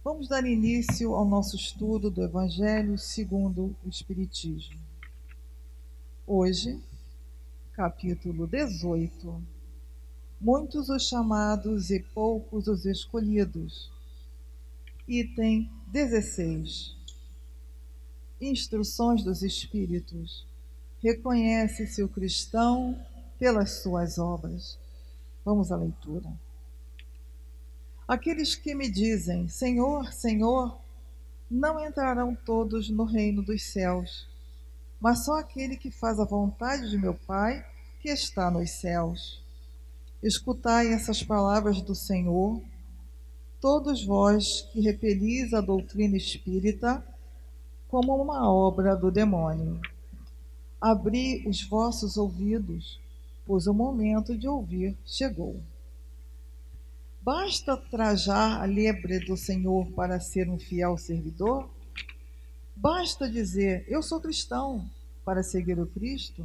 Vamos dar início ao nosso estudo do Evangelho segundo o Espiritismo. Hoje, capítulo 18. Muitos os chamados e poucos os escolhidos. Item 16. Instruções dos Espíritos. Reconhece-se o cristão pelas suas obras. Vamos à leitura. Aqueles que me dizem, Senhor, Senhor, não entrarão todos no reino dos céus, mas só aquele que faz a vontade de meu Pai que está nos céus. Escutai essas palavras do Senhor, todos vós que repelis a doutrina espírita como uma obra do demônio. Abri os vossos ouvidos, pois o momento de ouvir chegou. Basta trajar a lebre do Senhor para ser um fiel servidor? Basta dizer, eu sou cristão, para seguir o Cristo?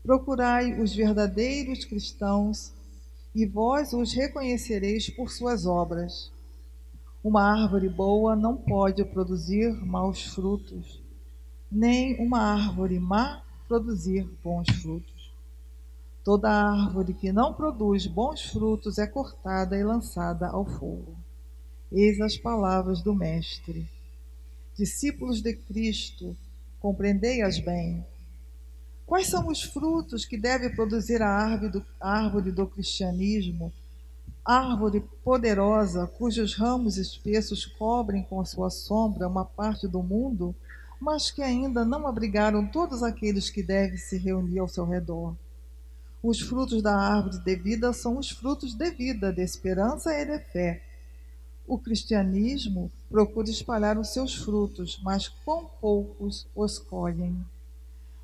Procurai os verdadeiros cristãos e vós os reconhecereis por suas obras. Uma árvore boa não pode produzir maus frutos, nem uma árvore má produzir bons frutos. Toda árvore que não produz bons frutos é cortada e lançada ao fogo. Eis as palavras do Mestre. Discípulos de Cristo, compreendei-as bem. Quais são os frutos que deve produzir a árvore do cristianismo, árvore poderosa, cujos ramos espessos cobrem com sua sombra uma parte do mundo, mas que ainda não abrigaram todos aqueles que devem se reunir ao seu redor? Os frutos da árvore de vida são os frutos de vida, de esperança e de fé. O cristianismo procura espalhar os seus frutos, mas quão poucos os colhem.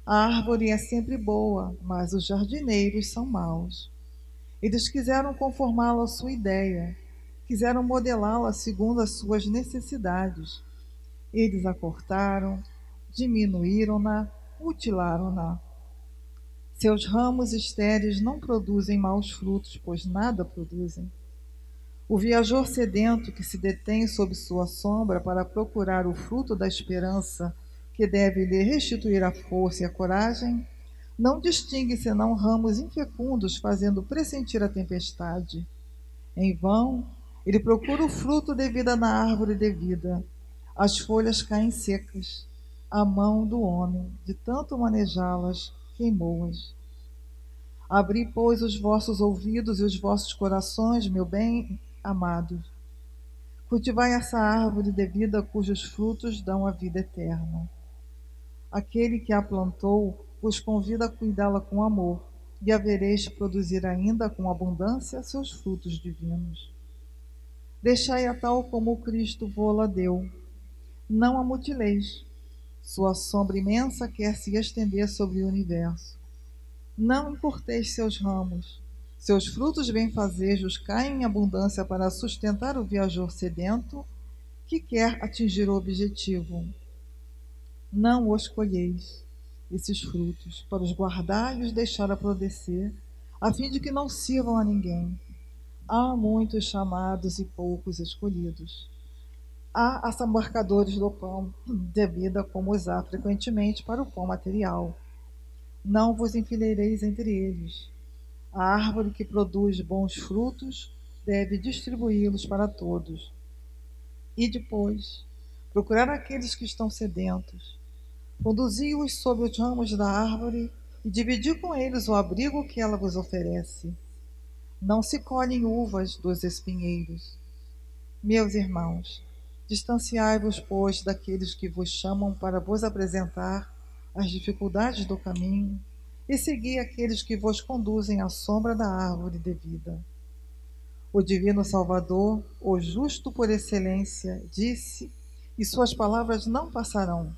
A árvore é sempre boa, mas os jardineiros são maus. Eles quiseram conformá-la à sua ideia, quiseram modelá-la segundo as suas necessidades. Eles a cortaram, diminuíram-na, mutilaram-na. Seus ramos estéreis não produzem maus frutos, pois nada produzem. O viajor sedento que se detém sob sua sombra para procurar o fruto da esperança que deve lhe restituir a força e a coragem, não distingue senão ramos infecundos fazendo pressentir a tempestade. Em vão, ele procura o fruto de vida na árvore de vida. As folhas caem secas. A mão do homem, de tanto manejá-las, queimou-as. Abri, pois, os vossos ouvidos e os vossos corações, meu bem amado. Cultivai essa árvore de vida cujos frutos dão a vida eterna. Aquele que a plantou vos convida a cuidá-la com amor, e havereis de produzir ainda com abundância seus frutos divinos. Deixai-a tal como o Cristo vô-la deu. Não a mutileis. Sua sombra imensa quer se estender sobre o universo. Não encurteis seus ramos. Seus frutos benfazejos caem em abundância para sustentar o viajor sedento que quer atingir o objetivo. Não os colheis, esses frutos, para os guardar e os deixar apodrecer, a fim de que não sirvam a ninguém. Há muitos chamados e poucos escolhidos. Há assambarcadores do pão de vida, como os há frequentemente para o pão material. Não vos enfileireis entre eles. A árvore que produz bons frutos deve distribuí-los para todos. E depois, procurar aqueles que estão sedentos. Conduzi-os sob os ramos da árvore e dividi com eles o abrigo que ela vos oferece. Não se colhem uvas dos espinheiros. Meus irmãos, distanciai-vos, pois, daqueles que vos chamam para vos apresentar as dificuldades do caminho e segui aqueles que vos conduzem à sombra da árvore de vida. O Divino Salvador, o justo por excelência, disse, e suas palavras não passarão.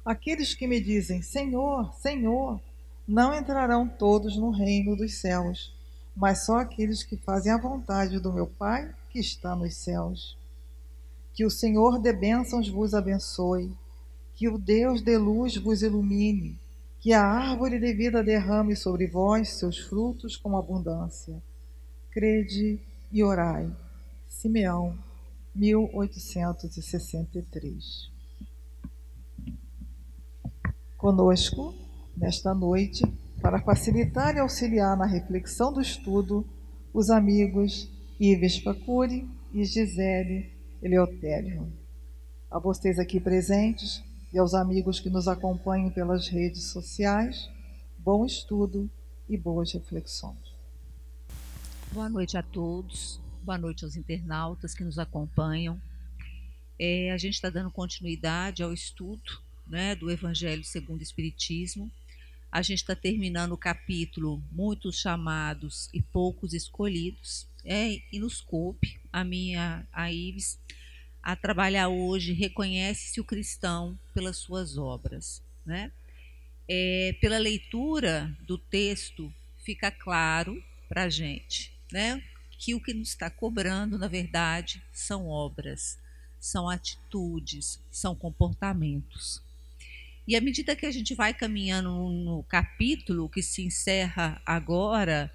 Aqueles que me dizem, Senhor, Senhor, não entrarão todos no reino dos céus, mas só aqueles que fazem a vontade do meu Pai que está nos céus. Que o Senhor de bênçãos vos abençoe, que o Deus de luz vos ilumine, que a árvore de vida derrame sobre vós seus frutos com abundância. Crede e orai. Simeão, 1863. Conosco, nesta noite, para facilitar e auxiliar na reflexão do estudo, os amigos Ives Facuri e Gisele Eleutério. A vocês aqui presentes e aos amigos que nos acompanham pelas redes sociais, bom estudo e boas reflexões. Boa noite a todos, boa noite aos internautas que nos acompanham. A gente está dando continuidade ao estudo, né, do Evangelho segundo o Espiritismo. A gente está terminando o capítulo Muitos Chamados e Poucos Escolhidos, e nos coube, a Ives, a trabalhar hoje, reconhece-se o cristão pelas suas obras, né? Pela leitura do texto, fica claro para a gente, né, que o que nos está cobrando, na verdade, são obras, são atitudes, são comportamentos. E à medida que a gente vai caminhando no capítulo que se encerra agora,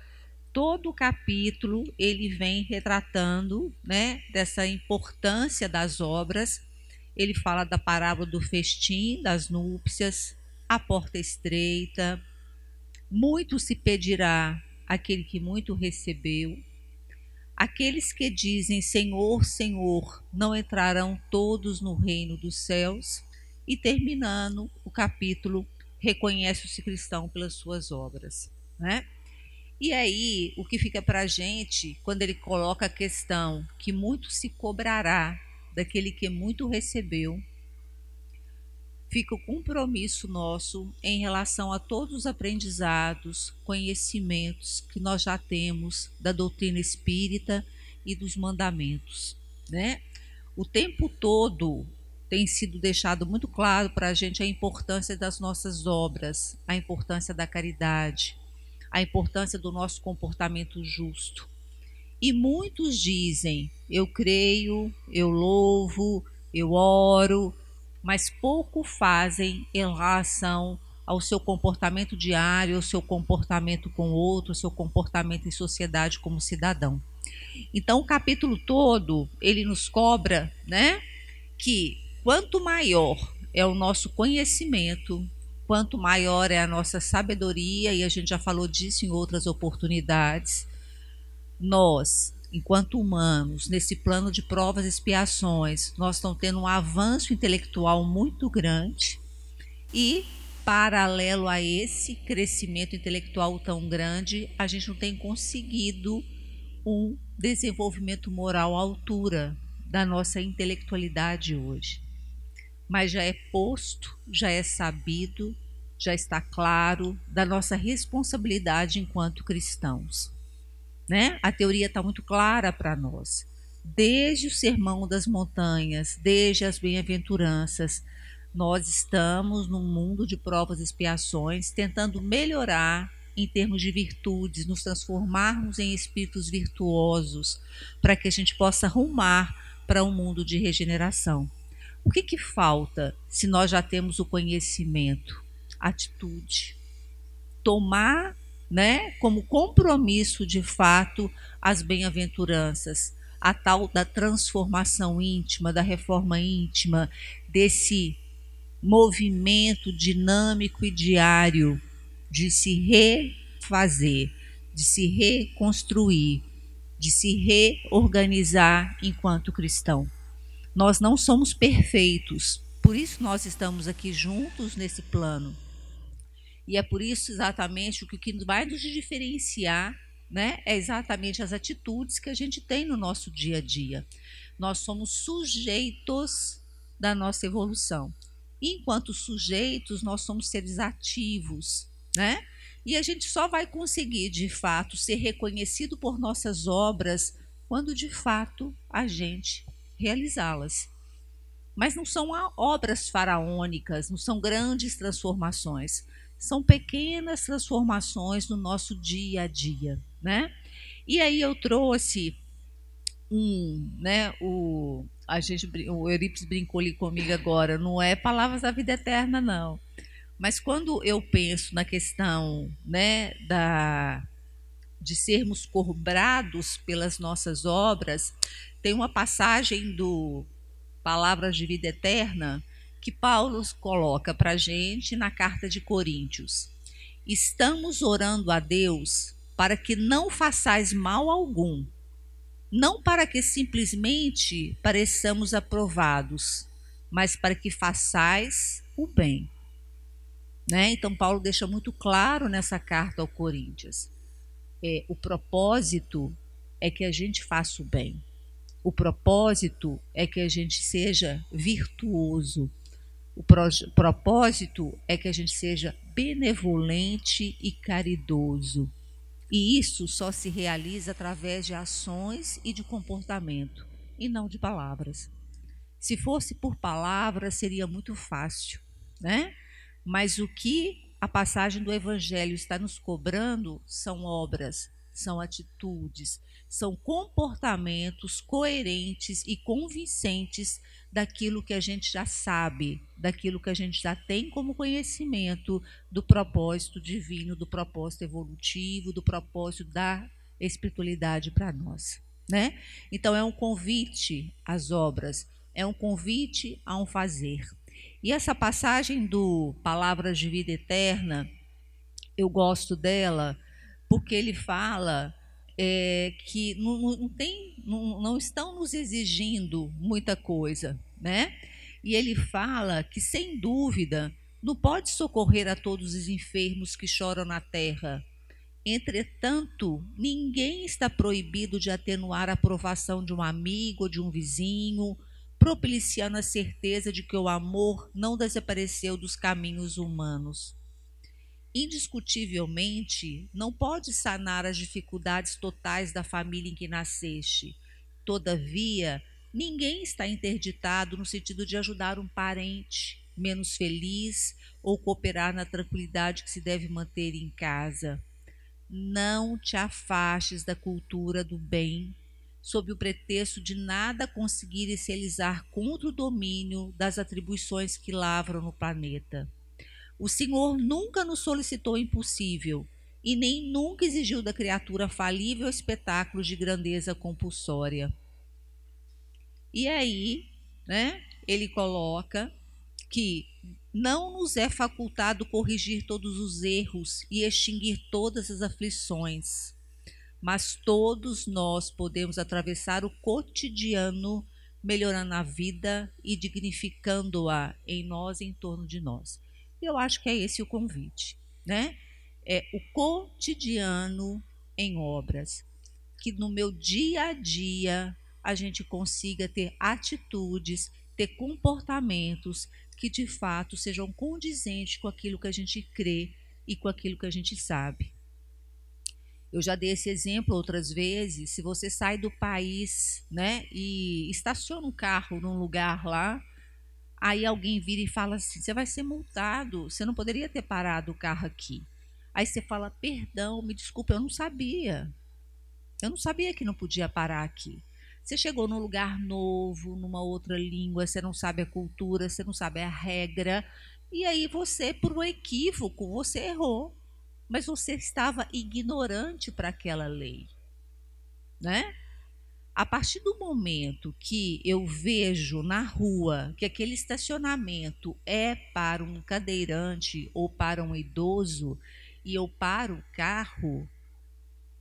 todo o capítulo ele vem retratando, né, dessa importância das obras. Ele fala da parábola do festim, das núpcias, a porta estreita, muito se pedirá àquele que muito recebeu. Aqueles que dizem Senhor, Senhor, não entrarão todos no reino dos céus. E terminando o capítulo, reconhece-se cristão pelas suas obras, né? E aí, o que fica para a gente, quando ele coloca a questão que muito se cobrará daquele que muito recebeu, fica o compromisso nosso em relação a todos os aprendizados, conhecimentos que nós já temos da doutrina espírita e dos mandamentos, né? O tempo todo tem sido deixado muito claro para a gente a importância das nossas obras, a importância da caridade, a importância do nosso comportamento justo. E muitos dizem, eu creio, eu louvo, eu oro, mas pouco fazem em relação ao seu comportamento diário, ao seu comportamento com o outro, ao seu comportamento em sociedade como cidadão. Então o capítulo todo, ele nos cobra, né, que quanto maior é o nosso conhecimento, quanto maior é a nossa sabedoria, e a gente já falou disso em outras oportunidades, nós, enquanto humanos, nesse plano de provas e expiações, nós estamos tendo um avanço intelectual muito grande e, paralelo a esse crescimento intelectual tão grande, a gente não tem conseguido um desenvolvimento moral à altura da nossa intelectualidade hoje. Mas já é posto, já é sabido, já está claro da nossa responsabilidade enquanto cristãos, né? A teoria está muito clara para nós. Desde o Sermão das Montanhas, desde as bem-aventuranças, nós estamos num mundo de provas e expiações, tentando melhorar em termos de virtudes, nos transformarmos em espíritos virtuosos, para que a gente possa rumar para um mundo de regeneração. O que falta se nós já temos o conhecimento? Atitude. Tomar, né, como compromisso de fato as bem-aventuranças, a tal da transformação íntima, da reforma íntima, desse movimento dinâmico e diário de se refazer, de se reconstruir, de se reorganizar enquanto cristão. Nós não somos perfeitos, por isso nós estamos aqui juntos nesse plano. E é por isso exatamente o que vai nos diferenciar, né, é exatamente as atitudes que a gente tem no nosso dia a dia. Nós somos sujeitos da nossa evolução. E enquanto sujeitos, nós somos seres ativos, né? E a gente só vai conseguir, de fato, ser reconhecido por nossas obras quando, de fato, a gente realizá-las. Mas não são obras faraônicas, não são grandes transformações, são pequenas transformações no nosso dia a dia, né? E aí eu trouxe o Eurípides brincou ali comigo agora, não é Palavras da Vida Eterna, não. Mas quando eu penso na questão, né, de sermos cobrados pelas nossas obras, tem uma passagem do Palavras de Vida Eterna que Paulo coloca para a gente na carta de Coríntios. Estamos orando a Deus para que não façais mal algum, não para que simplesmente pareçamos aprovados, mas para que façais o bem. Né? Então Paulo deixa muito claro nessa carta ao Coríntios. O propósito é que a gente faça o bem. O propósito é que a gente seja virtuoso. O propósito é que a gente seja benevolente e caridoso. E isso só se realiza através de ações e de comportamento, e não de palavras. Se fosse por palavras, seria muito fácil, né? Mas o que a passagem do Evangelho está nos cobrando são obras, são atitudes, são comportamentos coerentes e convincentes daquilo que a gente já sabe, daquilo que a gente já tem como conhecimento do propósito divino, do propósito evolutivo, do propósito da espiritualidade para nós, né? Então é um convite às obras, é um convite a um fazer. E essa passagem do Palavras de Vida Eterna, eu gosto dela porque ele fala que não estão nos exigindo muita coisa, né? E ele fala que, sem dúvida, não pode socorrer a todos os enfermos que choram na terra. Entretanto, ninguém está proibido de atenuar a aprovação de um amigo ou de um vizinho, propiciando a certeza de que o amor não desapareceu dos caminhos humanos. Indiscutivelmente, não pode sanar as dificuldades totais da família em que nasceste. Todavia, ninguém está interditado no sentido de ajudar um parente menos feliz ou cooperar na tranquilidade que se deve manter em casa. Não te afastes da cultura do bem, sob o pretexto de nada conseguir se realizar contra o domínio das atribuições que lavram no planeta. O Senhor nunca nos solicitou impossível e nem nunca exigiu da criatura falível espetáculos de grandeza compulsória. E aí, né, ele coloca que não nos é facultado corrigir todos os erros e extinguir todas as aflições, mas todos nós podemos atravessar o cotidiano melhorando a vida e dignificando-a em nós e em torno de nós. Eu acho que é esse o convite, né? É o cotidiano em obras, que no meu dia a dia a gente consiga ter atitudes, ter comportamentos que de fato sejam condizentes com aquilo que a gente crê e com aquilo que a gente sabe. Eu já dei esse exemplo outras vezes. Se você sai do país, né, e estaciona um carro num lugar lá, aí alguém vira e fala assim: você vai ser multado, você não poderia ter parado o carro aqui. Aí você fala: perdão, me desculpa, eu não sabia. Eu não sabia que não podia parar aqui. Você chegou num lugar novo, numa outra língua, você não sabe a cultura, você não sabe a regra, e aí você, por um equívoco, você errou. Mas você estava ignorante para aquela lei, né? A partir do momento que eu vejo na rua que aquele estacionamento é para um cadeirante ou para um idoso e eu paro o carro,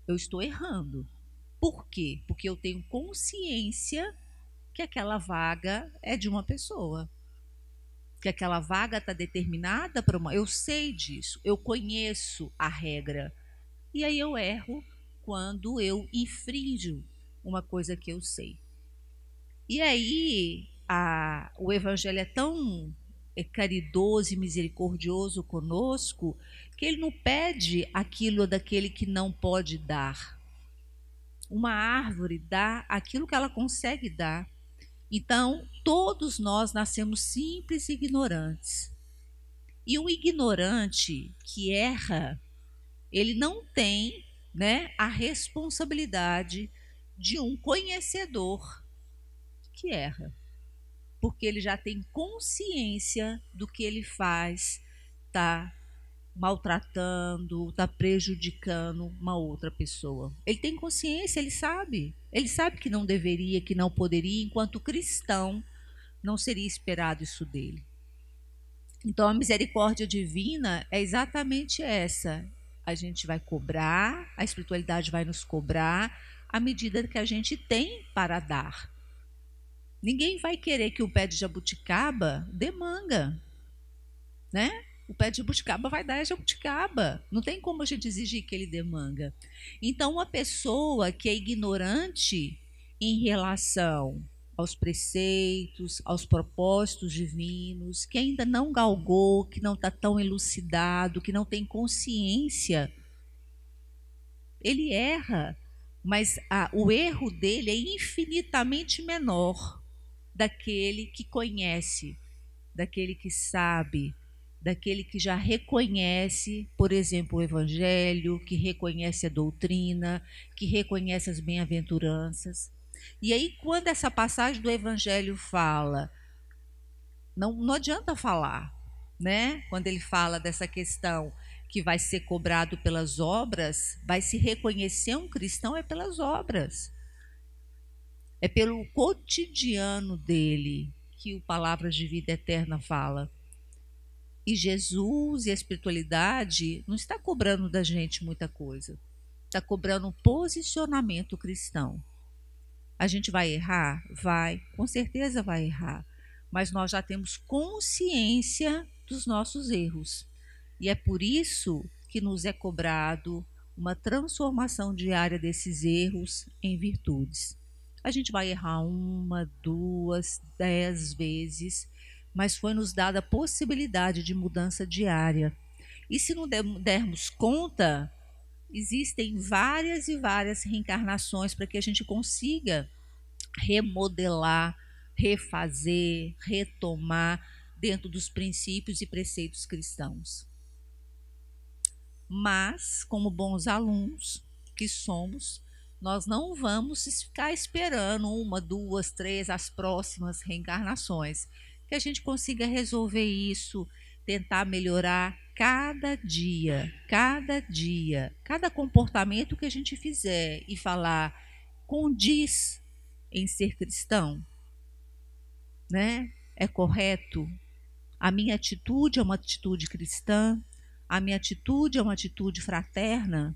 eu estou errando. Por quê? Porque eu tenho consciência que aquela vaga é de uma pessoa, que aquela vaga está determinada para uma... Eu sei disso, eu conheço a regra. E aí eu erro quando eu infrinjo uma coisa que eu sei. E aí o Evangelho é tão caridoso e misericordioso conosco que ele não pede aquilo daquele que não pode dar. Uma árvore dá aquilo que ela consegue dar. Então, todos nós nascemos simples e ignorantes. E o ignorante que erra, ele não tem, né, a responsabilidade de um conhecedor que erra, porque ele já tem consciência do que ele faz, tá maltratando, está prejudicando uma outra pessoa. Ele tem consciência, ele sabe. Ele sabe que não deveria, que não poderia, enquanto cristão, não seria esperado isso dele. Então a misericórdia divina é exatamente essa. A gente vai cobrar, a espiritualidade vai nos cobrar à medida que a gente tem para dar. Ninguém vai querer que o pé de jabuticaba dê manga, né? O pé de jabuticaba vai dar jabuticaba. Não tem como a gente exigir que ele dê manga. Então, uma pessoa que é ignorante em relação aos preceitos, aos propósitos divinos, que ainda não galgou, que não está tão elucidado, que não tem consciência, ele erra, mas o erro dele é infinitamente menor daquele que conhece, daquele que sabe, daquele que já reconhece, por exemplo, o Evangelho, que reconhece a doutrina, que reconhece as bem-aventuranças. E aí, quando essa passagem do Evangelho fala, não adianta falar, né? Quando ele fala dessa questão que vai ser cobrado pelas obras, vai se reconhecer um cristão é pelas obras. É pelo cotidiano dele que o Palavras de Vida Eterna fala. E Jesus e a espiritualidade não está cobrando da gente muita coisa. Está cobrando um posicionamento cristão. A gente vai errar? Vai, com certeza vai errar. Mas nós já temos consciência dos nossos erros. E é por isso que nos é cobrado uma transformação diária desses erros em virtudes. A gente vai errar 1, 2, 10 vezes, mas foi nos dada a possibilidade de mudança diária. E se não dermos conta, existem várias e várias reencarnações para que a gente consiga remodelar, refazer, retomar dentro dos princípios e preceitos cristãos. Mas, como bons alunos que somos, nós não vamos ficar esperando 1, 2, 3, as próximas reencarnações. Que a gente consiga resolver isso, tentar melhorar cada dia, cada comportamento que a gente fizer e falar condiz em ser cristão, né? É correto? A minha atitude é uma atitude cristã? A minha atitude é uma atitude fraterna?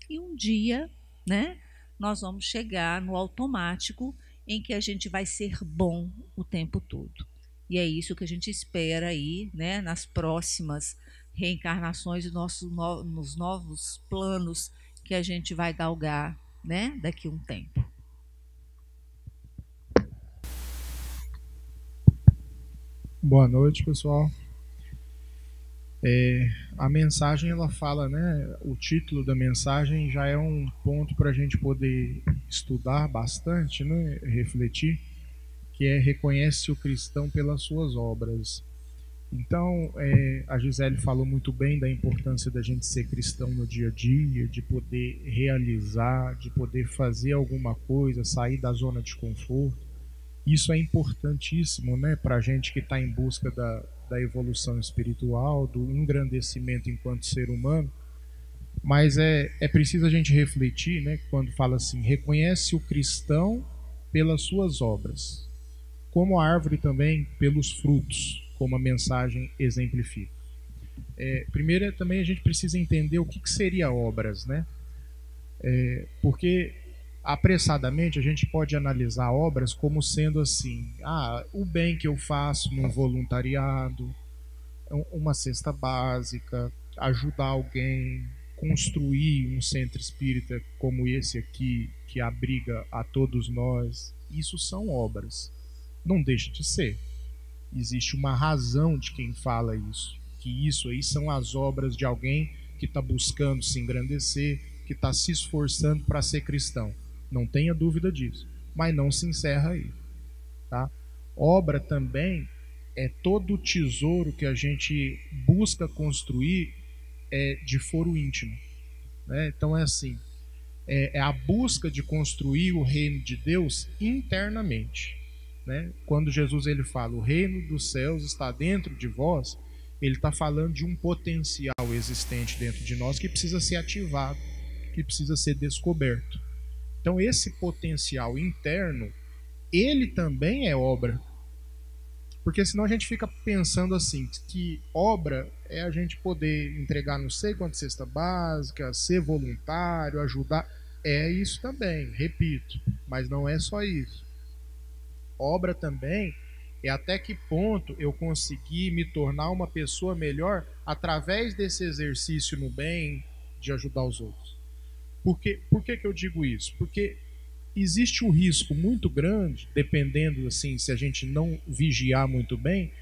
E um dia, né, nós vamos chegar no automático em que a gente vai ser bom o tempo todo. E é isso que a gente espera aí, né, nas próximas reencarnações, nos novos planos que a gente vai galgar, né, daqui a um tempo. Boa noite, pessoal. A mensagem, ela fala, né? O título da mensagem já é um ponto para a gente poder estudar bastante, né? Refletir, que é reconhece o cristão pelas suas obras. Então, a Gisele falou muito bem da importância da gente ser cristão no dia a dia, de poder realizar, de poder fazer alguma coisa, sair da zona de conforto. Isso é importantíssimo, né, para a gente que está em busca da evolução espiritual, do engrandecimento enquanto ser humano. Mas é preciso a gente refletir, né, quando fala assim, reconhece o cristão pelas suas obras, como a árvore também pelos frutos, como a mensagem exemplifica. Primeiro, também a gente precisa entender o que seria obras, né? Porque apressadamente a gente pode analisar obras como sendo assim, o bem que eu faço num voluntariado, uma cesta básica, ajudar alguém, construir um centro espírita como esse aqui, que abriga a todos nós. Isso são obras. Não deixa de ser. Existe uma razão de quem fala isso, que isso aí são as obras de alguém que está buscando se engrandecer, que está se esforçando para ser cristão. Não tenha dúvida disso, mas não se encerra aí, tá? Obra também é todo o tesouro que a gente busca construir de foro íntimo, né? Então é assim, é a busca de construir o reino de Deus internamente, né? Quando Jesus ele fala, o reino dos céus está dentro de vós, Ele está falando de um potencial existente dentro de nós que precisa ser ativado, que precisa ser descoberto. Então, esse potencial interno, ele também é obra. Porque senão a gente fica pensando assim, que obra é a gente poder entregar não sei quanto cesta básica, ser voluntário, ajudar. É isso também, repito, mas não é só isso. Obra também é até que ponto eu consegui me tornar uma pessoa melhor através desse exercício no bem de ajudar os outros. Por que eu digo isso? Porque existe um risco muito grande, dependendo assim, se a gente não vigiar muito bem,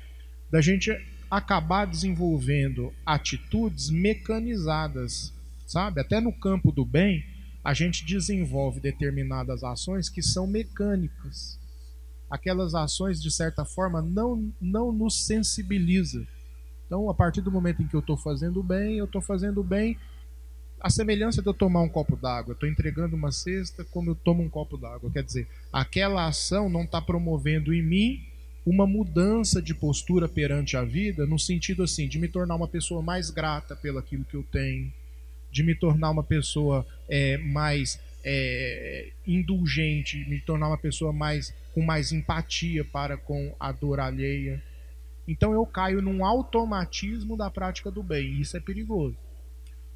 da gente acabar desenvolvendo atitudes mecanizadas, sabe? Até no campo do bem, a gente desenvolve determinadas ações que são mecânicas. Aquelas ações, de certa forma, não nos sensibiliza. Então, a partir do momento em que eu estou fazendo bem, a semelhança de eu tomar um copo d'água, eu estou entregando uma cesta como eu tomo um copo d'água. Quer dizer, aquela ação não está promovendo em mim uma mudança de postura perante a vida, no sentido assim, de me tornar uma pessoa mais grata pelo aquilo que eu tenho, de me tornar uma pessoa mais indulgente, me tornar uma pessoa com mais empatia para com a dor alheia. Então eu caio num automatismo da prática do bem, e isso é perigoso.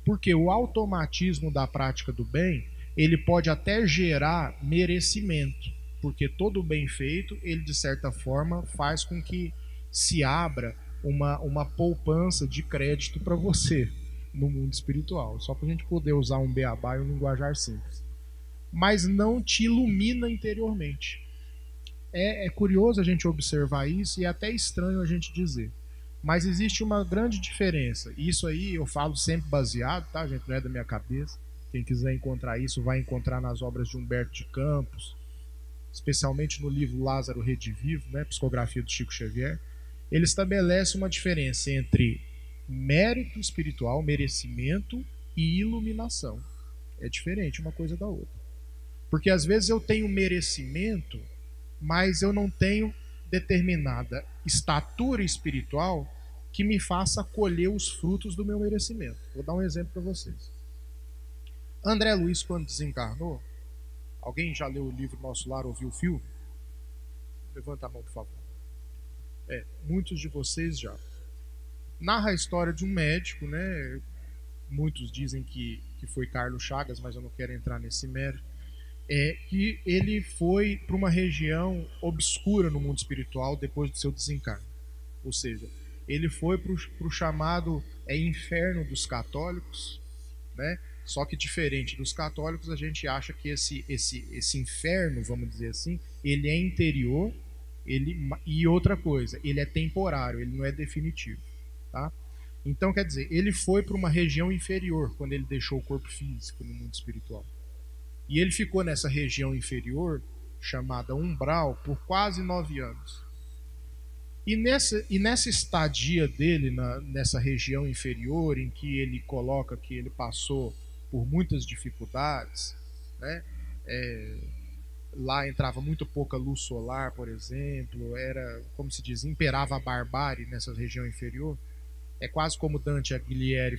Porque o automatismo da prática do bem, ele pode até gerar merecimento, porque todo bem feito, ele de certa forma faz com que se abra uma poupança de crédito para você no mundo espiritual, só para a gente poder usar um beabá e um linguajar simples. Mas não te ilumina interiormente. É curioso a gente observar isso e é até estranho a gente dizer. Mas existe uma grande diferença. Isso aí eu falo sempre baseado, tá, gente? Não é da minha cabeça. Quem quiser encontrar isso vai encontrar nas obras de Humberto de Campos, especialmente no livro Lázaro Redivivo, né, psicografia do Chico Xavier. Ele estabelece uma diferença entre mérito espiritual, merecimento, e iluminação. É diferente uma coisa da outra. Porque às vezes eu tenho merecimento, mas eu não tenho determinada estatura espiritual que me faça colher os frutos do meu merecimento. Vou dar um exemplo para vocês. André Luiz, quando desencarnou, alguém já leu o livro Nosso Lar, ouviu o filme? Levanta a mão, por favor. Muitos de vocês já. Narra a história de um médico, né? Muitos dizem que foi Carlos Chagas, mas eu não quero entrar nesse mérito. Que ele foi para uma região obscura no mundo espiritual depois do seu desencarne. Ou seja, ele foi para o chamado inferno dos católicos, né? Só que diferente dos católicos, a gente acha que esse inferno, vamos dizer assim, ele é interior, e outra coisa, ele é temporário, ele não é definitivo, tá? Então, quer dizer, ele foi para uma região inferior quando ele deixou o corpo físico no mundo espiritual. E ele ficou nessa região inferior, chamada umbral, por quase 9 anos. E nessa estadia dele, nessa região inferior, em que ele coloca que ele passou por muitas dificuldades, né? Lá entrava muito pouca luz solar, por exemplo, era, como se diz, imperava a barbárie nessa região inferior. É quase como Dante Alighieri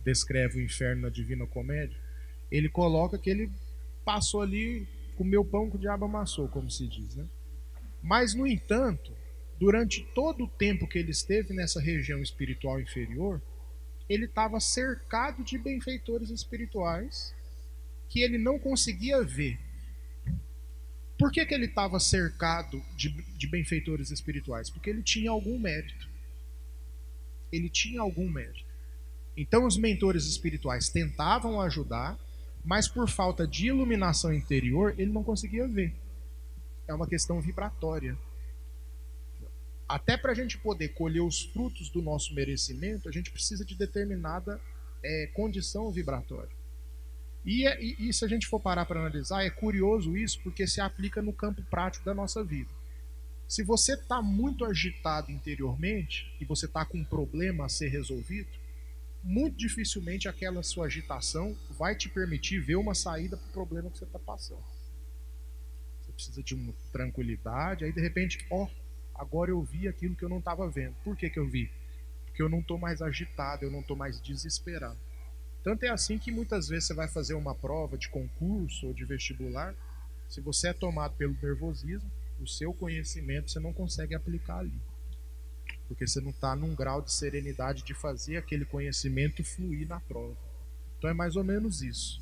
descreve o inferno na Divina Comédia. Ele coloca que ele passou ali, comeu pão que o diabo amassou, como se diz, né? Mas, no entanto, durante todo o tempo que ele esteve nessa região espiritual inferior, ele estava cercado de benfeitores espirituais que ele não conseguia ver. Por que ele estava cercado de benfeitores espirituais? Porque ele tinha algum mérito. Ele tinha algum mérito. Então os mentores espirituais tentavam ajudar, mas por falta de iluminação interior, ele não conseguia ver. É uma questão vibratória. Até para a gente poder colher os frutos do nosso merecimento, a gente precisa de determinada condição vibratória. E se a gente for parar para analisar, é curioso isso, porque se aplica no campo prático da nossa vida. Se você está muito agitado interiormente e você está com um problema a ser resolvido, muito dificilmente aquela sua agitação vai te permitir ver uma saída para o problema que você está passando. Você precisa de uma tranquilidade, aí de repente, agora eu vi aquilo que eu não estava vendo. Por que eu vi? porque eu não estou mais agitado, eu não estou mais desesperado. Tanto é assim que muitas vezes você vai fazer uma prova de concurso ou de vestibular, se você é tomado pelo nervosismo, o seu conhecimento você não consegue aplicar ali, porque você não está num grau de serenidade de fazer aquele conhecimento fluir na prova. Então é mais ou menos isso,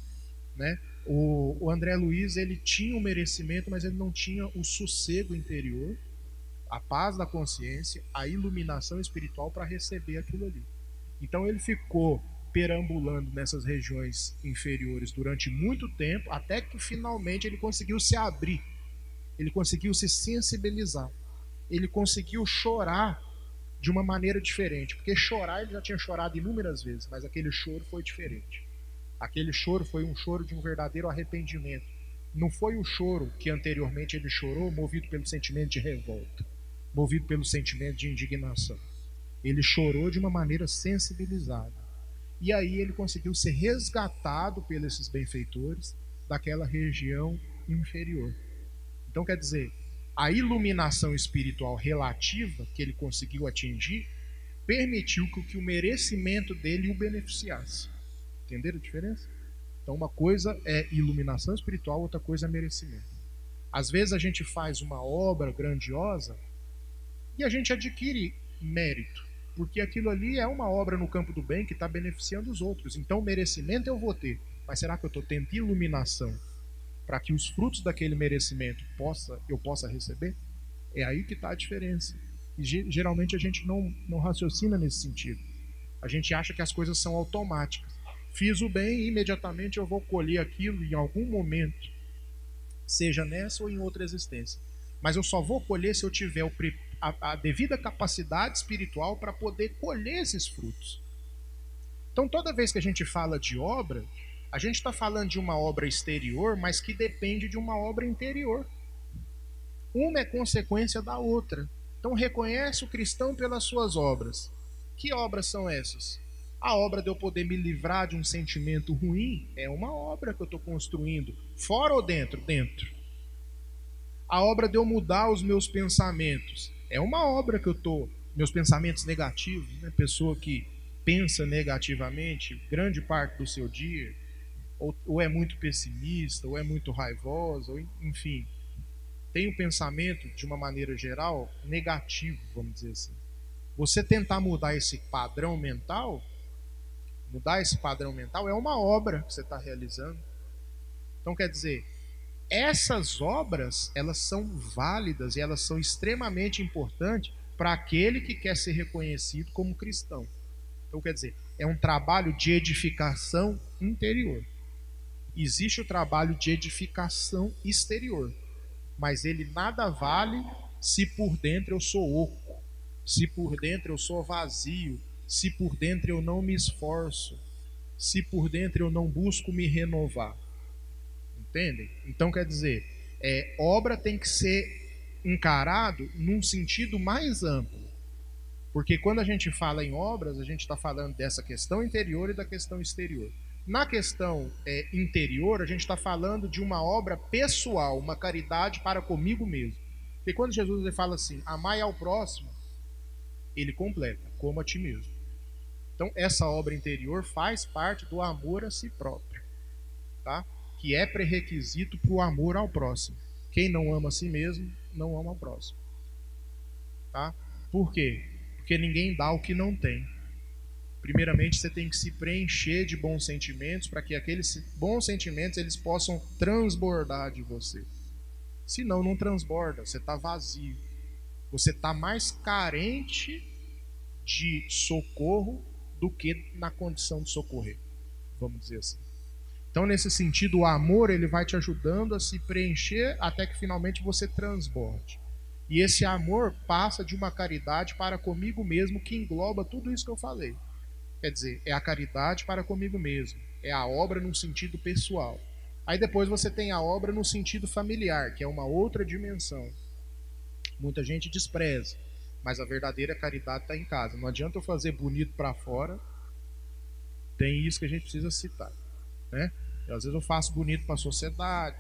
né? O André Luiz, ele tinha o merecimento, mas ele não tinha o sossego interior, a paz da consciência, a iluminação espiritual para receber aquilo ali. Então ele ficou perambulando nessas regiões inferiores durante muito tempo, até que finalmente ele conseguiu se abrir, ele conseguiu se sensibilizar, ele conseguiu chorar de uma maneira diferente, porque chorar ele já tinha chorado inúmeras vezes, mas aquele choro foi diferente. Aquele choro foi um choro de um verdadeiro arrependimento. Não foi o choro que anteriormente ele chorou movido pelo sentimento de revolta, movido pelo sentimento de indignação. Ele chorou de uma maneira sensibilizada. E aí ele conseguiu ser resgatado pelos esses benfeitores daquela região inferior. Então quer dizer, a iluminação espiritual relativa que ele conseguiu atingir permitiu que o merecimento dele o beneficiasse. Entenderam a diferença? Então uma coisa é iluminação espiritual, outra coisa é merecimento. Às vezes a gente faz uma obra grandiosa e a gente adquire mérito, porque aquilo ali é uma obra no campo do bem que está beneficiando os outros. Então merecimento eu vou ter, mas será que eu estou tendo iluminação para que os frutos daquele merecimento eu possa receber? É aí que está a diferença. E geralmente a gente não raciocina nesse sentido. A gente acha que as coisas são automáticas. Fiz o bem e imediatamente eu vou colher aquilo em algum momento, seja nessa ou em outra existência. Mas eu só vou colher se eu tiver a devida capacidade espiritual para poder colher esses frutos. Então toda vez que a gente fala de obra, a gente está falando de uma obra exterior, mas que depende de uma obra interior. Uma é consequência da outra. Então reconhece o cristão pelas suas obras. Que obras são essas? A obra de eu poder me livrar de um sentimento ruim é uma obra que eu estou construindo. Fora ou dentro? Dentro. A obra de eu mudar os meus pensamentos é uma obra que eu estou... Meus pensamentos negativos, né? Pessoa que pensa negativamente grande parte do seu dia, ou é muito pessimista, ou é muito raivosa, ou, enfim, tem um pensamento, de uma maneira geral, negativo, vamos dizer assim. Você tentar mudar esse padrão mental é uma obra que você está realizando. Então quer dizer, essas obras, elas são válidas e elas são extremamente importantes para aquele que quer ser reconhecido como cristão. Então quer dizer, é um trabalho de edificação interior. Existe o trabalho de edificação exterior, mas ele nada vale se por dentro eu sou oco, se por dentro eu sou vazio, se por dentro eu não me esforço, se por dentro eu não busco me renovar. Entendem? Então quer dizer, obra tem que ser encarado num sentido mais amplo. Porque quando a gente fala em obras, a gente está falando dessa questão interior e da questão exterior. Na questão interior, a gente está falando de uma obra pessoal, uma caridade para comigo mesmo. Porque quando Jesus ele fala assim, amai ao próximo, ele completa, como a ti mesmo. Então essa obra interior faz parte do amor a si próprio, tá? Que é pré-requisito para o amor ao próximo. Quem não ama a si mesmo, não ama ao próximo. Tá? Por quê? Porque ninguém dá o que não tem. Primeiramente, você tem que se preencher de bons sentimentos para que aqueles bons sentimentos eles possam transbordar de você. Senão, não transborda, você está vazio. Você está mais carente de socorro do que na condição de socorrer, vamos dizer assim. Então, nesse sentido, o amor ele vai te ajudando a se preencher até que finalmente você transborde. E esse amor passa de uma caridade para comigo mesmo que engloba tudo isso que eu falei. Quer dizer, é a caridade para comigo mesmo, é a obra no sentido pessoal. Aí depois você tem a obra no sentido familiar, que é uma outra dimensão. Muita gente despreza, mas a verdadeira caridade está em casa. Não adianta eu fazer bonito para fora, tem isso que a gente precisa citar, né? E às vezes eu faço bonito para a sociedade,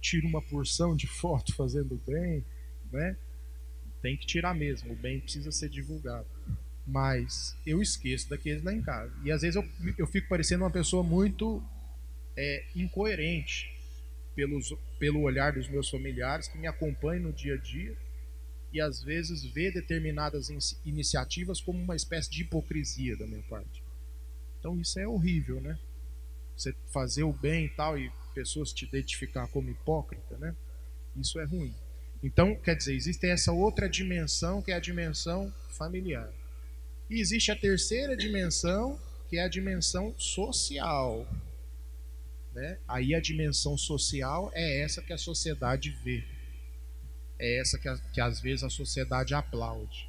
tiro uma porção de foto fazendo bem, né? Tem que tirar mesmo, o bem precisa ser divulgado. mas eu esqueço daqueles lá em casa. E às vezes eu fico parecendo uma pessoa muito incoerente pelo olhar dos meus familiares que me acompanham no dia a dia e às vezes vê determinadas iniciativas como uma espécie de hipocrisia da minha parte. Então isso é horrível, né? Você fazer o bem e tal e pessoas te identificar como hipócrita, né? Isso é ruim. Então, quer dizer, existe essa outra dimensão que é a dimensão familiar. E existe a terceira dimensão, que é a dimensão social, né? Aí a dimensão social é essa que a sociedade vê. É essa que às vezes a sociedade aplaude.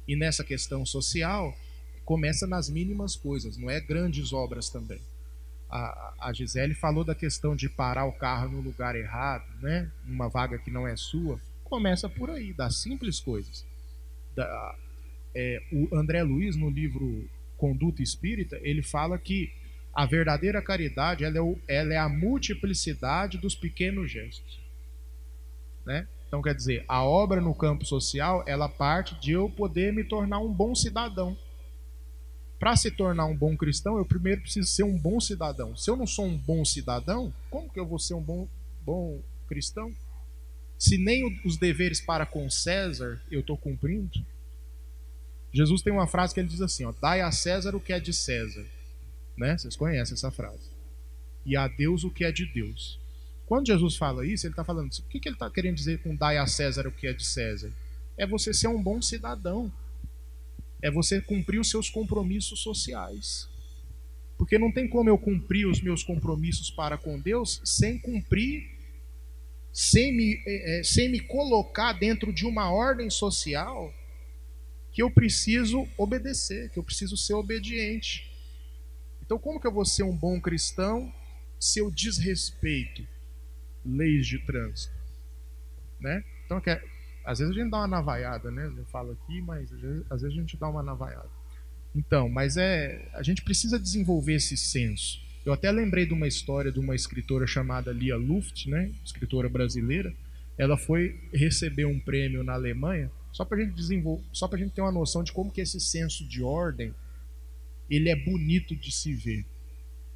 E nessa questão social, começa nas mínimas coisas, não é grandes obras também. A Gisele falou da questão de parar o carro no lugar errado, né? Uma vaga que não é sua. Começa por aí, das simples coisas. O André Luiz, no livro Conduta Espírita, ele fala que a verdadeira caridade ela é a multiplicidade dos pequenos gestos, né? Então, quer dizer, a obra no campo social, ela parte de eu poder me tornar um bom cidadão. Para se tornar um bom cristão, eu primeiro preciso ser um bom cidadão. Se eu não sou um bom cidadão, como que eu vou ser um bom cristão? Se nem os deveres para com César eu estou cumprindo. Jesus tem uma frase que ele diz assim, ó, dai a César o que é de César. Né? Vocês conhecem essa frase. E a Deus o que é de Deus. Quando Jesus fala isso, ele está falando, o que ele está querendo dizer com dai a César o que é de César? É você ser um bom cidadão. É você cumprir os seus compromissos sociais. Porque não tem como eu cumprir os meus compromissos para com Deus sem cumprir, sem me colocar dentro de uma ordem social que eu preciso obedecer, que eu preciso ser obediente. Então, como que eu vou ser um bom cristão se eu desrespeito leis de trânsito? Né? Então, às vezes a gente dá uma navaiada, né? Eu falo aqui, mas às vezes a gente dá uma navaiada. Então, mas a gente precisa desenvolver esse senso. Eu até lembrei de uma história de uma escritora chamada Lia Luft, né? Escritora brasileira. Ela foi receber um prêmio na Alemanha, só para a gente ter uma noção de como que esse senso de ordem ele é bonito de se ver.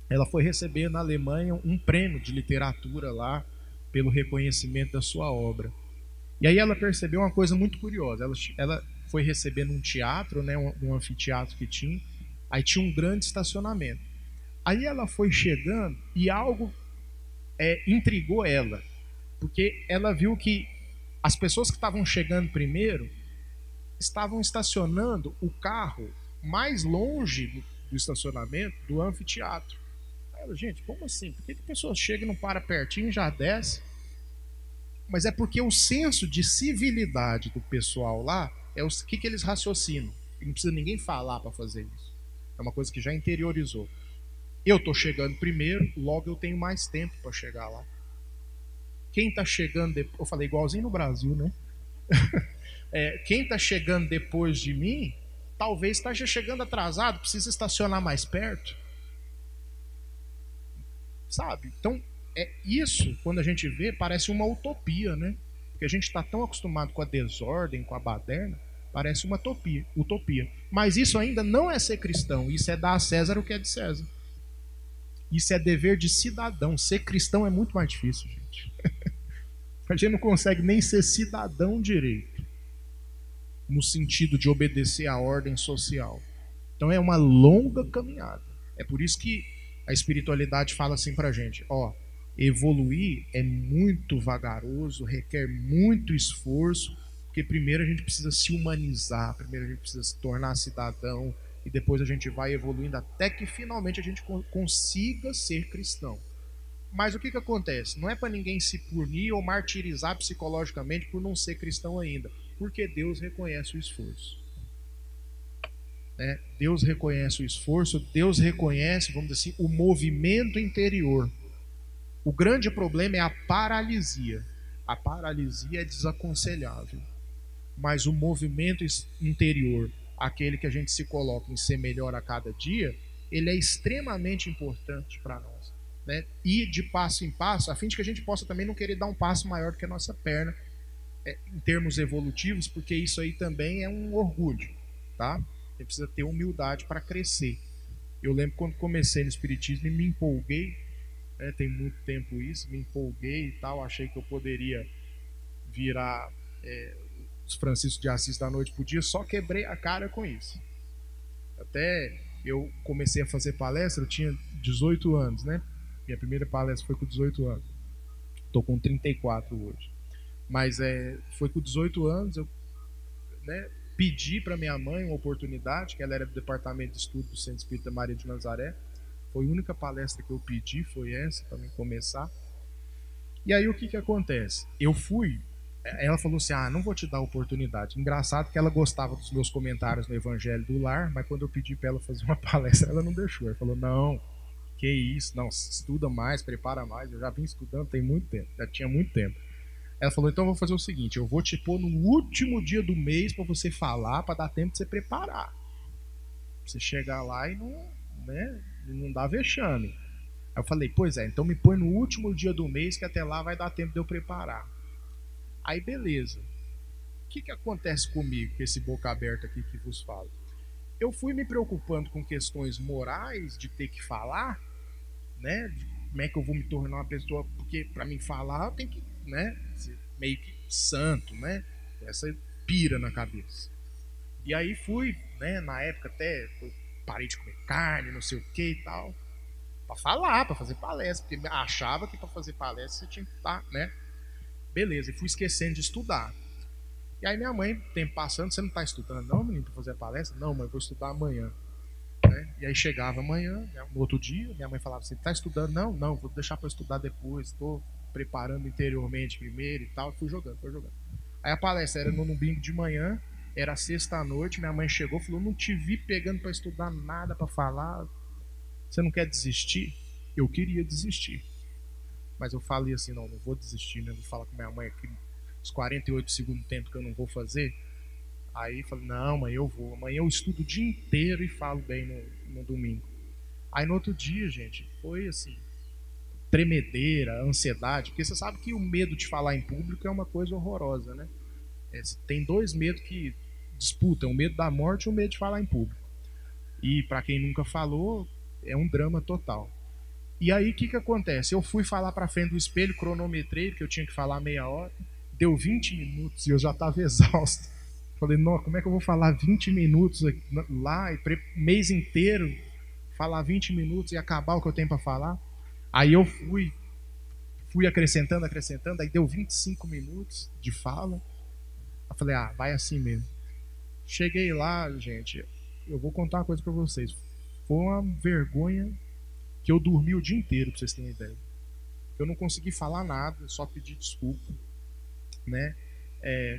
Ela foi receber na Alemanha um prêmio de literatura lá pelo reconhecimento da sua obra. E aí ela percebeu uma coisa muito curiosa. Ela foi receber num teatro, né, um anfiteatro que tinha. Aí tinha um grande estacionamento. Aí ela foi chegando e algo intrigou ela. Porque ela viu que as pessoas que estavam chegando primeiro estavam estacionando o carro mais longe do estacionamento do anfiteatro. Aí ela, gente, como assim? Por que a pessoa chega e não para pertinho e já desce? Mas é porque o senso de civilidade do pessoal lá é o que eles raciocinam. E não precisa ninguém falar para fazer isso. É uma coisa que já interiorizou. Eu estou chegando primeiro, logo eu tenho mais tempo para chegar lá. Quem está chegando depois... Eu falei igualzinho no Brasil, né? Quem está chegando depois de mim, talvez esteja chegando atrasado, precisa estacionar mais perto. Sabe? Então, isso, quando a gente vê, parece uma utopia, né? Porque a gente está tão acostumado com a desordem, com a baderna, parece uma utopia. Mas isso ainda não é ser cristão, isso é dar a César o que é de César. Isso é dever de cidadão. Ser cristão é muito mais difícil, gente. A gente não consegue nem ser cidadão direito, no sentido de obedecer à ordem social. Então é uma longa caminhada. É por isso que a espiritualidade fala assim pra gente, ó, evoluir é muito vagaroso, requer muito esforço, porque primeiro a gente precisa se humanizar, primeiro a gente precisa se tornar cidadão, e depois a gente vai evoluindo até que finalmente a gente consiga ser cristão. Mas o que acontece? Não é para ninguém se punir ou martirizar psicologicamente por não ser cristão ainda, porque Deus reconhece o esforço. Deus reconhece o esforço, Deus reconhece, vamos dizer assim, o movimento interior. O grande problema é a paralisia. A paralisia é desaconselhável. Mas o movimento interior, aquele que a gente se coloca em ser melhor a cada dia, ele é extremamente importante para nós. Ir de passo em passo, a fim de que a gente possa também não querer dar um passo maior do que a nossa perna, em termos evolutivos, porque isso aí também é um orgulho, tá? Você precisa ter humildade para crescer. Eu lembro quando comecei no Espiritismo e me empolguei, né, tem muito tempo isso, me empolguei e tal, achei que eu poderia virar os Francisco de Assis da noite pro dia, só quebrei a cara com isso. Até eu comecei a fazer palestra, eu tinha 18 anos, né? Minha primeira palestra foi com 18 anos. Estou com 34 hoje. Mas foi com 18 anos, eu, né, pedi para minha mãe uma oportunidade, que ela era do departamento de estudo do Centro Espírita Maria de Nazaré. Foi a única palestra que eu pedi, foi essa, para mim começar. E aí o que acontece? Eu fui, ela falou assim, não vou te dar oportunidade. Engraçado que ela gostava dos meus comentários no Evangelho do Lar, mas quando eu pedi para ela fazer uma palestra, ela não deixou. Ela falou, não, que isso, não, estuda mais, prepara mais. Eu já vim estudando tem muito tempo, já tinha muito tempo. Ela falou, então eu vou fazer o seguinte, eu vou te pôr no último dia do mês para você falar, para dar tempo de você preparar. Você chegar lá e não dá vexame. Aí eu falei, pois é, então me põe no último dia do mês, que até lá vai dar tempo de eu preparar. Aí beleza. O que acontece comigo, com esse boca aberta aqui que vos falo? Eu fui me preocupando com questões morais, de ter que falar, né? De como é que eu vou me tornar uma pessoa, porque para mim falar eu tenho que, né, ser meio que santo, né? Essa pira na cabeça. E aí fui, né, na época até eu parei de comer carne, não sei o que e tal, para falar, para fazer palestra, porque achava que para fazer palestra você tinha que estar, né? Beleza, e fui esquecendo de estudar. E aí minha mãe, tempo passando, você não está estudando não, menino, para fazer a palestra? Não, mãe, eu vou estudar amanhã. Né? E aí chegava amanhã, no outro dia, minha mãe falava assim, está estudando? Não, vou deixar para estudar depois, estou preparando interiormente primeiro e tal, fui jogando. Aí a palestra era no domingo de manhã, era sexta à noite, minha mãe chegou e falou, não te vi pegando para estudar nada, para falar, você não quer desistir? Eu queria desistir. Mas eu falei assim, não vou desistir, né? Vou falar com minha mãe aqui, os 48 segundos tempo que eu não vou fazer. Aí falei, não, mãe, eu vou. Amanhã eu estudo o dia inteiro e falo bem no domingo. Aí no outro dia, gente, foi assim, tremedeira, ansiedade, porque você sabe que o medo de falar em público é uma coisa horrorosa, né? Tem dois medos que disputam, o medo da morte e o medo de falar em público. E para quem nunca falou, é um drama total. E aí o que acontece? Eu fui falar para frente do espelho, cronometrei, porque eu tinha que falar meia hora, deu 20 minutos e eu já estava exausto. Falei, não, como é que eu vou falar 20 minutos lá, e mês inteiro, falar 20 minutos e acabar o que eu tenho para falar? Aí eu fui acrescentando, aí deu 25 minutos de fala. Eu falei, vai assim mesmo. Cheguei lá, gente, eu vou contar uma coisa para vocês. Foi uma vergonha que eu dormi o dia inteiro, para vocês terem ideia. Eu não consegui falar nada, só pedi desculpa, né?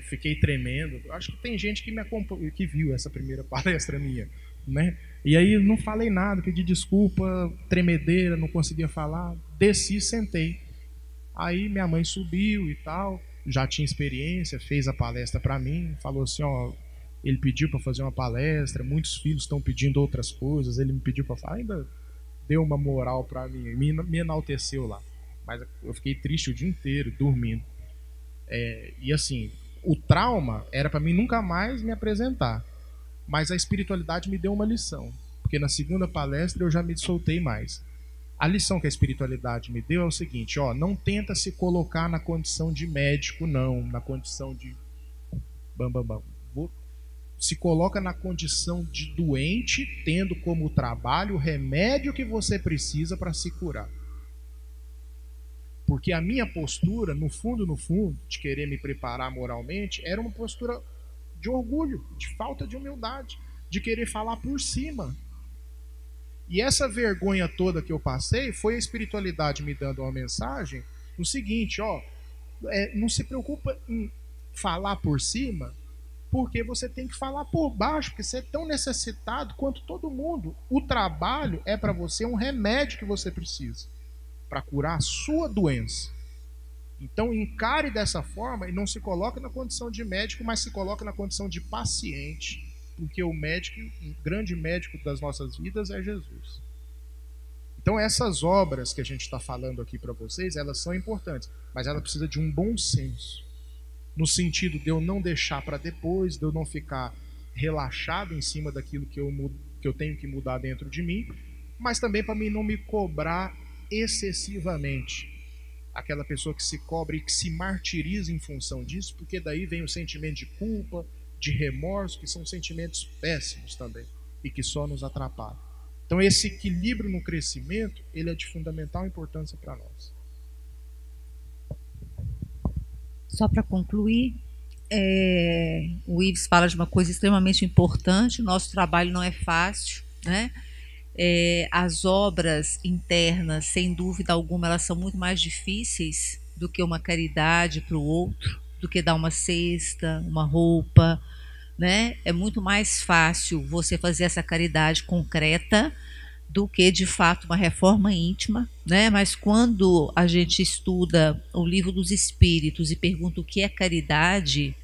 Fiquei tremendo. Acho que tem gente que me acompanhou, que viu essa primeira palestra minha, né? E aí não falei nada, pedi desculpa, tremedeira, não conseguia falar. Desci, sentei. Aí minha mãe subiu e tal, já tinha experiência, fez a palestra para mim, falou assim, ele pediu para fazer uma palestra, muitos filhos estão pedindo outras coisas, ele me pediu para falar, ainda deu uma moral para mim, me enalteceu lá. Mas eu fiquei triste o dia inteiro, dormindo. E assim, o trauma era para mim nunca mais me apresentar. Mas a espiritualidade me deu uma lição. Porque na segunda palestra eu já me soltei mais. A lição que a espiritualidade me deu é o seguinte, não tenta se colocar na condição de médico, não. Na condição de... Se coloca na condição de doente, tendo como trabalho o remédio que você precisa para se curar. Porque a minha postura, no fundo, de querer me preparar moralmente, era uma postura de orgulho, de falta de humildade, de querer falar por cima. E essa vergonha toda que eu passei foi a espiritualidade me dando uma mensagem no seguinte, não se preocupa em falar por cima, porque você tem que falar por baixo, porque você é tão necessitado quanto todo mundo. O trabalho é para você um remédio que você precisa para curar a sua doença. Então encare dessa forma e não se coloque na condição de médico, mas se coloque na condição de paciente, porque o médico, o grande médico das nossas vidas é Jesus. Então essas obras que a gente está falando aqui para vocês, elas são importantes, mas ela precisa de um bom senso, no sentido de eu não deixar para depois, de eu não ficar relaxado em cima daquilo que eu tenho que mudar dentro de mim, mas também para mim não me cobrar excessivamente. Aquela pessoa que se cobra e que se martiriza em função disso, porque daí vem o sentimento de culpa, de remorso, que são sentimentos péssimos também e que só nos atrapalham. Então esse equilíbrio no crescimento, ele é de fundamental importância para nós. Só para concluir, o Ives fala de uma coisa extremamente importante. O nosso trabalho não é fácil, né? As obras internas, sem dúvida alguma, elas são muito mais difíceis do que uma caridade para o outro, do que dar uma cesta, uma roupa, né? É muito mais fácil você fazer essa caridade concreta do que, de fato, uma reforma íntima, né? Mas quando a gente estuda o Livro dos Espíritos e pergunta o que é caridade,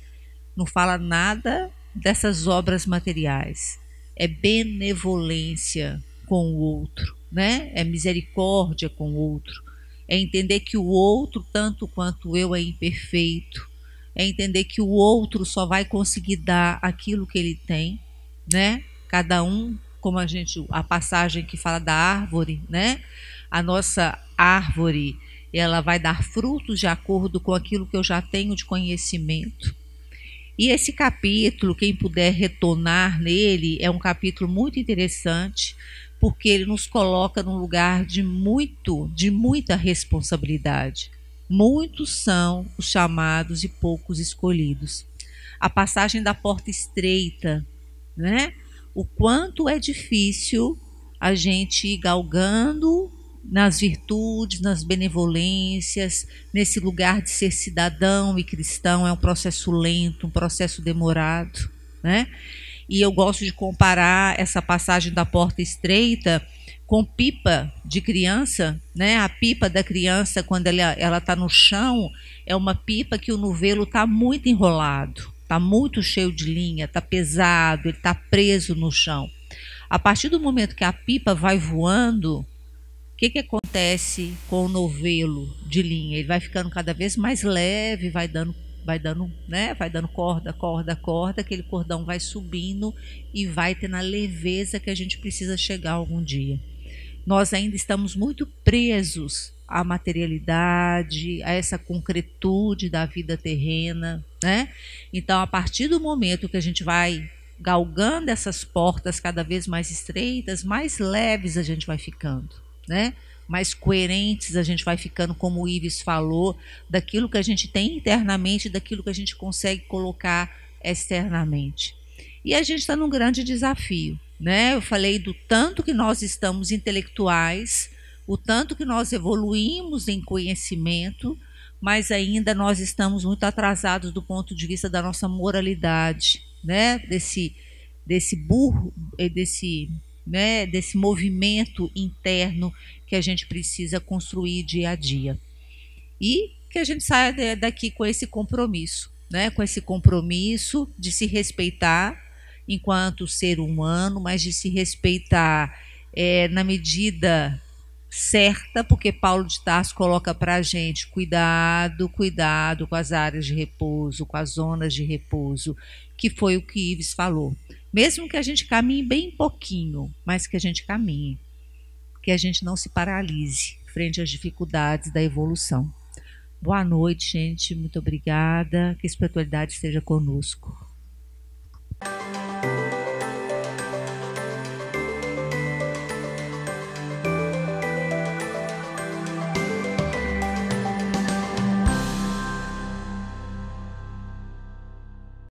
não fala nada dessas obras materiais. É benevolência com o outro, né? É misericórdia com o outro. É entender que o outro, tanto quanto eu, é imperfeito. É entender que o outro só vai conseguir dar aquilo que ele tem, né? Cada um, como a passagem que fala da árvore, né? A nossa árvore, ela vai dar frutos de acordo com aquilo que eu já tenho de conhecimento. E esse capítulo, quem puder retornar nele, é um capítulo muito interessante, porque ele nos coloca num lugar de muita responsabilidade. Muitos são os chamados e poucos escolhidos. A passagem da porta estreita, né? O quanto é difícil a gente ir galgando nas virtudes, nas benevolências, nesse lugar de ser cidadão e cristão. É um processo lento, um processo demorado, né? E eu gosto de comparar essa passagem da porta estreita com pipa de criança, né? A pipa da criança, quando ela está no chão, é uma pipa que o novelo está muito enrolado, está muito cheio de linha, está pesado, ele está preso no chão. A partir do momento que a pipa vai voando, o que acontece com o novelo de linha? Ele vai ficando cada vez mais leve, vai dando corda, aquele cordão vai subindo e vai tendo a leveza que a gente precisa chegar algum dia. Nós ainda estamos muito presos à materialidade, a essa concretude da vida terrena, né? Então, a partir do momento que a gente vai galgando essas portas cada vez mais estreitas, mais leves a gente vai ficando, né? Mais coerentes a gente vai ficando, como o Ives falou, daquilo que a gente tem internamente, daquilo que a gente consegue colocar externamente. E a gente está num grande desafio, né? Eu falei do tanto que nós estamos intelectuais, o tanto que nós evoluímos em conhecimento, mas ainda nós estamos muito atrasados do ponto de vista da nossa moralidade, né? Desse movimento interno que a gente precisa construir dia a dia. E que a gente saia daqui com esse compromisso, né? Com esse compromisso de se respeitar enquanto ser humano, mas de se respeitar na medida certa, porque Paulo de Tarso coloca para a gente cuidado com as áreas de repouso, com as zonas de repouso, que foi o que Ives falou. Mesmo que a gente caminhe bem pouquinho, mas que a gente caminhe, que a gente não se paralise frente às dificuldades da evolução. Boa noite, gente. Muito obrigada. Que a espiritualidade esteja conosco.